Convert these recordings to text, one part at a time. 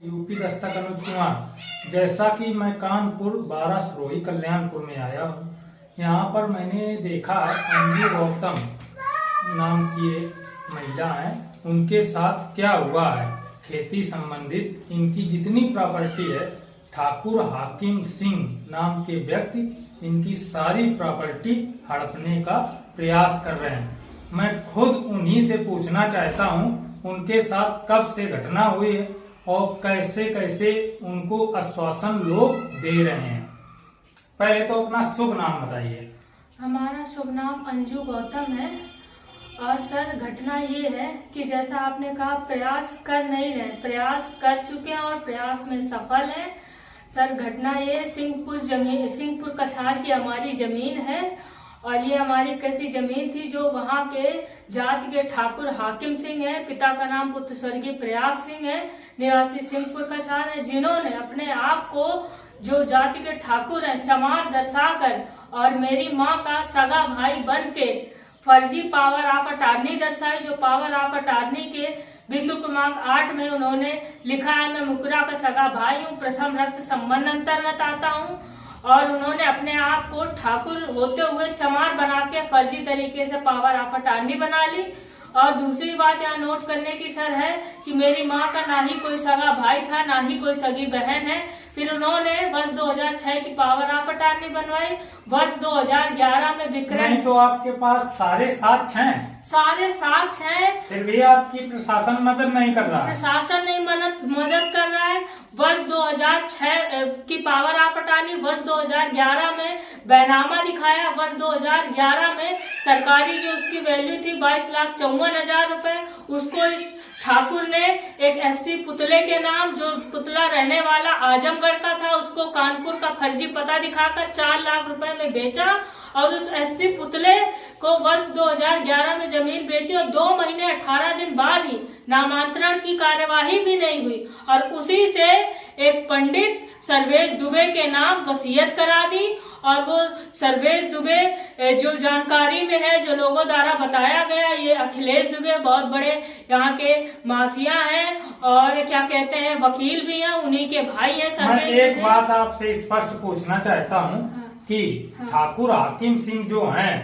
UP Dastak Anuj Kumar. जैसा कि मैं कानपुर 12 सरोही कल्याणपुर में आया हूँ, यहाँ पर मैंने देखा अंजू गौतम नाम की एक महिला है, उनके साथ क्या हुआ है। खेती संबंधित इनकी जितनी प्रॉपर्टी है, ठाकुर हाकिम सिंह नाम के व्यक्ति इनकी सारी प्रॉपर्टी हड़पने का प्रयास कर रहे हैं। मैं खुद उन्हीं से पूछना चाहता हूँ उनके साथ कब से घटना हुई है और कैसे कैसे उनको आश्वासन लोग दे रहे हैं। पहले तो अपना शुभ नाम बताइए। हमारा शुभ नाम अंजू गौतम है। और सर, घटना ये है कि जैसा आपने कहा, प्रयास कर नहीं रहे, प्रयास कर चुके हैं और प्रयास में सफल हैं। सर, घटना ये सिंहपुर कछार की हमारी जमीन है और ये हमारी कैसी जमीन थी जो वहाँ के जाति के ठाकुर हाकिम सिंह है, पिता का नाम पुत्र स्वर्गीय प्रयाग सिंह है, निवासी सिंहपुर कछार है, जिन्होंने अपने आप को जो जाति के ठाकुर हैं चमार दर्शाकर और मेरी माँ का सगा भाई बन के फर्जी पावर ऑफ अटार्नी दर्शाई। जो पावर ऑफ अटार्नी के बिंदु क्रमांक 8 में उन्होंने लिखा है, मैं मुकरा का सगा भाई हूँ, प्रथम रक्त संबंध अंतर्गत आता हूँ। और उन्होंने अपने आप को ठाकुर होते हुए चमार बना के फर्जी तरीके से पावर ऑफ अटार्नी बना ली। और दूसरी बात यहाँ नोट करने की सर है कि मेरी माँ का ना ही कोई सगा भाई था, ना ही कोई सगी बहन है। फिर उन्होंने वर्ष 2006 की पावर ऑफ अटार्नी बनवाई। वर्ष 2011 में विक्रय। नहीं तो आपके पास सारे साक्ष्य हैं? सारे साक्ष्य हैं, फिर भी आपकी प्रशासन मदद नहीं कर रहा है। प्रशासन नहीं मदद कर रहा है। वर्ष 2006 की पावर ऑफ अटार्नी वर्ष 2011 में बैनामा दिखाया। वर्ष 2011 में सरकारी जो उसकी वैल्यू थी 22,54,000 रुपए, उसको इस ठाकुर ने एक एससी पुतले के नाम, जो पुतला रहने वाला आजमगढ़ का था, उसको कानपुर का फर्जी पता दिखाकर 4 लाख रुपए में बेचा। और उस एससी पुतले को वर्ष 2011 में जमीन बेची और 2 महीने 18 दिन बाद ही नामांतरण की कार्यवाही भी नहीं हुई। और उसी से एक पंडित सर्वेश दुबे के नाम वसीयत करा दी। और वो सर्वेश दुबे जो जानकारी में है, जो लोगों द्वारा बताया गया, ये अखिलेश दुबे बहुत बड़े यहाँ के माफिया हैं और क्या कहते हैं वकील भी हैं, उन्हीं के भाई हैं सर्वेश दुबे। एक बात आपसे स्पष्ट पूछना चाहता हूँ कि ठाकुर हाकिम सिंह जो हैं,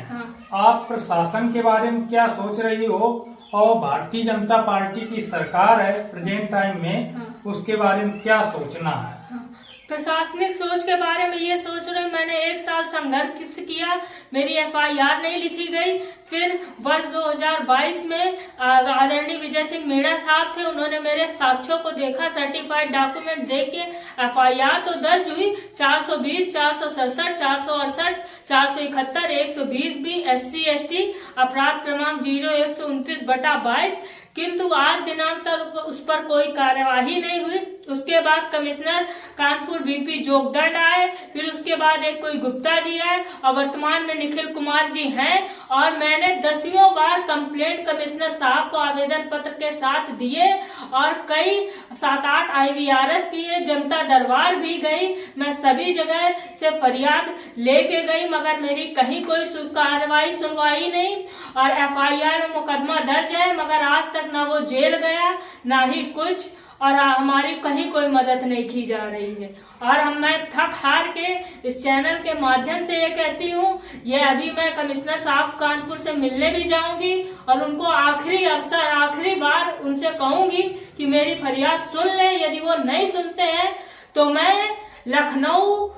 आप प्रशासन के बारे में क्या सोच रही हो और भारतीय जनता पार्टी की सरकार है प्रेजेंट टाइम में, उसके बारे में क्या सोचना है? प्रशासनिक सोच के बारे में ये सोच रही हूँ, मैंने 1 साल संघर्ष किया, मेरी FIR नहीं लिखी गई। फिर वर्ष 2022 में आदरणीय विजय सिंह मीणा साहब थे, उन्होंने मेरे साक्ष्यों को देखा, सर्टिफाइड डॉक्यूमेंट देख के FIR तो दर्ज हुई 420, 467, 468, 471, 120 भी SC/ST अपराध क्रमांक 0129/22, किंतु आज दिनांक तक उस पर कोई कार्यवाही नहीं हुई। उसके बाद कमिश्नर कानपुर VP जोगदंड आए, फिर उसके बाद एक कोई गुप्ता जी आए और वर्तमान में निखिल कुमार जी हैं। और मैंने 10वीं बार कंप्लेंट कमिश्नर साहब को आवेदन पत्र के साथ दिए और कई 7-8 IVRS किए, जनता दरबार भी गई, मैं सभी जगह से फरियाद लेके गई, मगर मेरी कहीं कोई कार्रवाई सुनवाई नहीं। और FIR में मुकदमा दर्ज है, मगर आज तक ना वो जेल गया ना ही कुछ, और हमारी कहीं कोई मदद नहीं की जा रही है। और मैं थक हार के इस चैनल के माध्यम से ये कहती हूँ, ये अभी मैं कमिश्नर साहब कानपुर से मिलने भी जाऊंगी और उनको आखिरी अवसर, आखिरी बार उनसे कहूंगी कि मेरी फरियाद सुन लें। यदि वो नहीं सुनते हैं तो मैं लखनऊ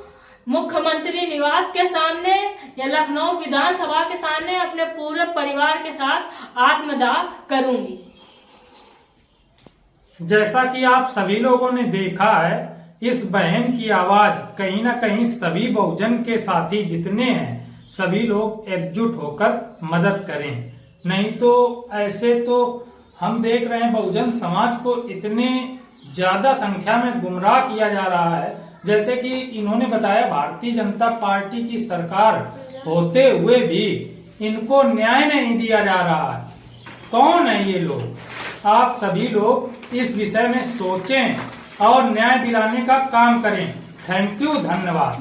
मुख्यमंत्री निवास के सामने या लखनऊ विधानसभा के सामने अपने पूरे परिवार के साथ आत्मदाह करूंगी। जैसा कि आप सभी लोगों ने देखा है, इस बहन की आवाज कहीं ना कहीं सभी बहुजन के साथी जितने हैं सभी लोग एकजुट होकर मदद करें। नहीं तो ऐसे तो हम देख रहे हैं बहुजन समाज को इतने ज्यादा संख्या में गुमराह किया जा रहा है। जैसे कि इन्होंने बताया, भारतीय जनता पार्टी की सरकार होते हुए भी इनको न्याय नहीं दिया जा रहा है। कौन है ये लोग? आप सभी लोग इस विषय में सोचें और न्याय दिलाने का काम करें। थैंक यू, धन्यवाद।